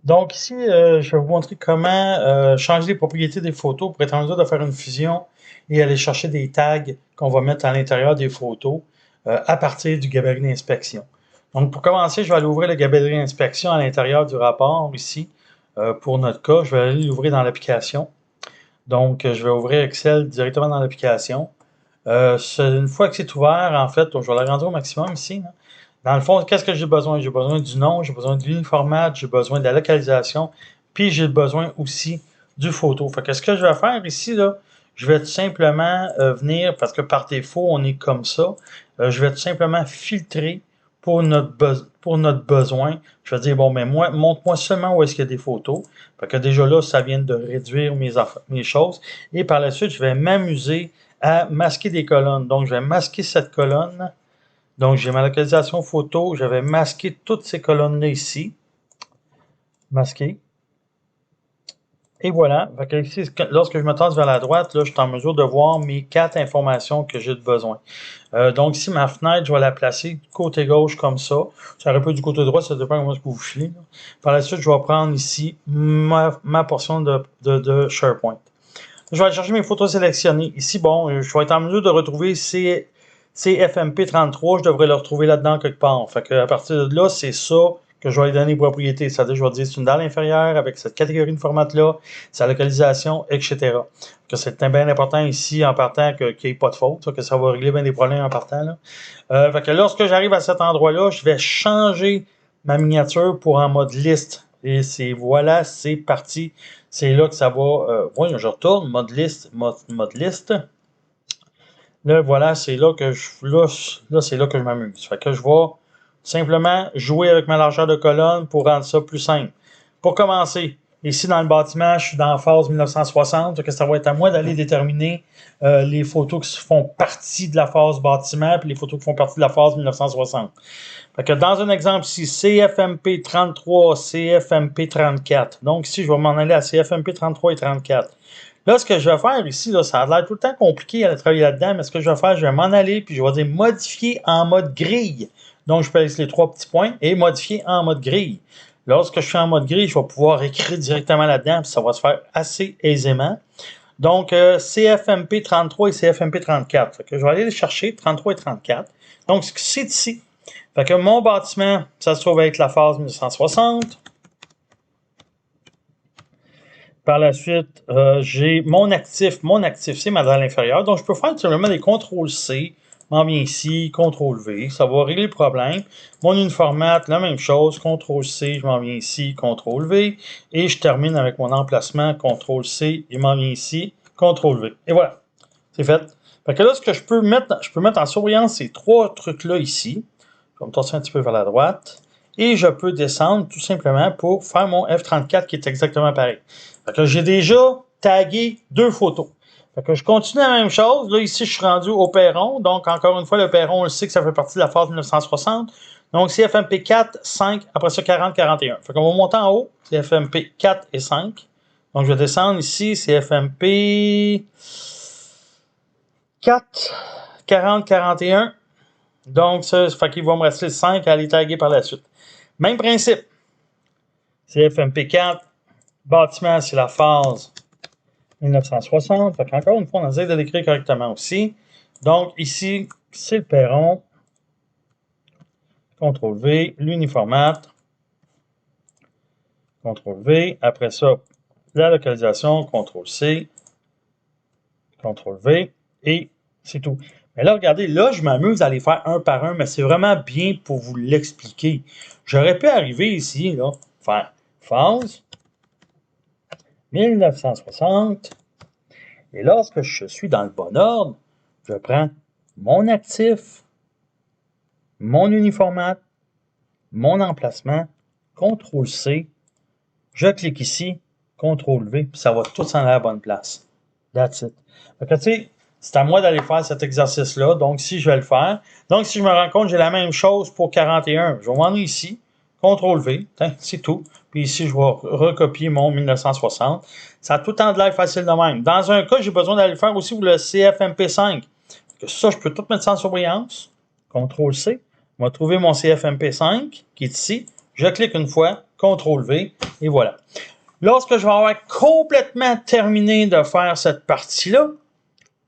Donc ici, je vais vous montrer comment changer les propriétés des photos pour être en mesure de faire une fusion et aller chercher des tags qu'on va mettre à l'intérieur des photos à partir du gabarit d'inspection. Donc pour commencer, je vais aller ouvrir le gabarit d'inspection à l'intérieur du rapport ici. Pour notre cas, je vais aller l'ouvrir dans l'application. Donc je vais ouvrir Excel directement dans l'application. Une fois que c'est ouvert, en fait, je vais l'agrandir au maximum ici. Là. Dans le fond, qu'est-ce que j'ai besoin? J'ai besoin du nom, j'ai besoin de l'uniformat, j'ai besoin de la localisation, puis j'ai besoin aussi du photo. Fait que ce que je vais faire ici, là, je vais tout simplement venir, parce que par défaut, on est comme ça, je vais tout simplement filtrer pour notre besoin. Je vais dire, bon, mais moi, montre-moi seulement où est-ce qu'il y a des photos. Fait que déjà là, ça vient de réduire mes choses. Et par la suite, je vais m'amuser à masquer des colonnes. Donc, je vais masquer cette colonne. Donc, j'ai ma localisation photo. Je vais masquer toutes ces colonnes-là ici. Masquer. Et voilà. Fait que ici, lorsque je me tasse vers la droite, là, je suis en mesure de voir mes 4 informations que j'ai de besoin. Donc, ici, ma fenêtre, je vais la placer du côté gauche comme ça. Ça aurait pu du côté droit, ça dépend de comment vous filez. Par la suite, je vais prendre ici ma portion de SharePoint. Je vais aller chercher mes photos sélectionnées. Ici, bon, je vais être en mesure de retrouver CFMP33. Je devrais le retrouver là-dedans quelque part. Fait que à partir de là, c'est ça que je vais lui donner propriété. C'est-à-dire, je vais dire c'est une dalle inférieure avec cette catégorie de format-là, sa localisation, etc. Que c'est bien important ici en partant qu'il n'y ait pas de faute, que ça va régler bien des problèmes en partant. Là. Fait que lorsque j'arrive à cet endroit-là, je vais changer ma miniature pour en mode liste. Et voilà, c'est parti. C'est là que ça va. Oui, je retourne, mode liste. Là, voilà, c'est là que c'est là que je m'amuse. Fait que je vais simplement jouer avec ma largeur de colonne pour rendre ça plus simple. Pour commencer, ici dans le bâtiment, je suis dans la phase 1960, que ça va être à moi d'aller déterminer les photos qui font partie de la phase bâtiment et les photos qui font partie de la phase 1960. Fait que dans un exemple ici, CFMP 33, CFMP 34. Donc ici, je vais m'en aller à CFMP 33 et 34. Là, ce que je vais faire ici, là, ça a l'air tout le temps compliqué à travailler là-dedans, mais ce que je vais faire, je vais m'en aller, puis je vais dire modifier en mode grille. Donc, je pèse les 3 petits points et modifier en mode grille. Lorsque je suis en mode grille, je vais pouvoir écrire directement là-dedans, puis ça va se faire assez aisément. Donc, CFMP 33 et CFMP 34. Fait que je vais aller les chercher, 33 et 34. Donc, c'est ici. Fait que mon bâtiment, ça se trouve être la phase 1960. Par la suite, j'ai mon actif. Mon actif, c'est ma dalle inférieure. Donc, je peux faire tout simplement des CTRL-C. Je m'en viens ici, CTRL-V. Ça va régler le problème. Mon uniformat, la même chose. CTRL-C, je m'en viens ici, CTRL-V. Et je termine avec mon emplacement, CTRL-C. Je m'en viens ici, CTRL-V. Et voilà, c'est fait. Fait que là, ce que je peux mettre en surveillance ces 3 trucs-là ici. Je vais me torser un petit peu vers la droite. Et je peux descendre tout simplement pour faire mon F34 qui est exactement pareil. Fait que j'ai déjà tagué 2 photos. Fait que je continue la même chose. Là, ici, je suis rendu au perron. Donc, encore une fois, le perron, on le sait que ça fait partie de la phase 1960. Donc, c'est FMP 4, 5, après ça 40, 41. Fait qu'on va monter en haut. C'est FMP 4 et 5. Donc, je vais descendre ici. C'est FMP 4, 40, 41. Donc, ça fait qu'il va me rester 5 à aller taguer par la suite. Même principe. C'est FMP4. Bâtiment, c'est la phase 1960. Fait qu'encore une fois, on essaie de l'écrire correctement aussi. Donc, ici, c'est le perron. CTRL-V, l'uniformat. CTRL-V. Après ça, la localisation. CTRL-C. CTRL-V. Et c'est tout. Mais là, regardez, là, je m'amuse à les faire un par un, mais c'est vraiment bien pour vous l'expliquer. J'aurais pu arriver ici, là, faire phase 1960. Et lorsque je suis dans le bon ordre, je prends mon actif, mon uniformat, mon emplacement, CTRL-C, je clique ici, CTRL-V, puis ça va tout s'en aller à la bonne place. That's it. Fait que, tu sais, c'est à moi d'aller faire cet exercice-là. Donc, si je vais le faire. Donc, si je me rends compte, j'ai la même chose pour 41. Je vais m'en aller ici. CTRL-V. C'est tout. Puis ici, je vais recopier mon 1960. Ça a tout le temps de l'air facile de même. Dans un cas, j'ai besoin d'aller faire aussi pour le CFMP5. Ça, je peux tout mettre ça en surveillance. CTRL-C. Je vais trouver mon CFMP5 qui est ici. Je clique une fois. CTRL-V, et voilà. Lorsque je vais avoir complètement terminé de faire cette partie-là,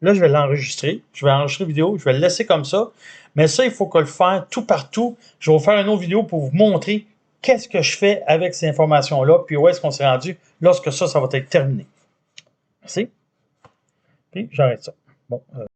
là, je vais l'enregistrer. Je vais enregistrer la vidéo, je vais le laisser comme ça. Mais ça, il faut que le faire tout partout. Je vais vous faire une autre vidéo pour vous montrer qu'est-ce que je fais avec ces informations-là, puis où est-ce qu'on s'est rendu lorsque ça va être terminé. Merci. Puis, j'arrête ça. Bon.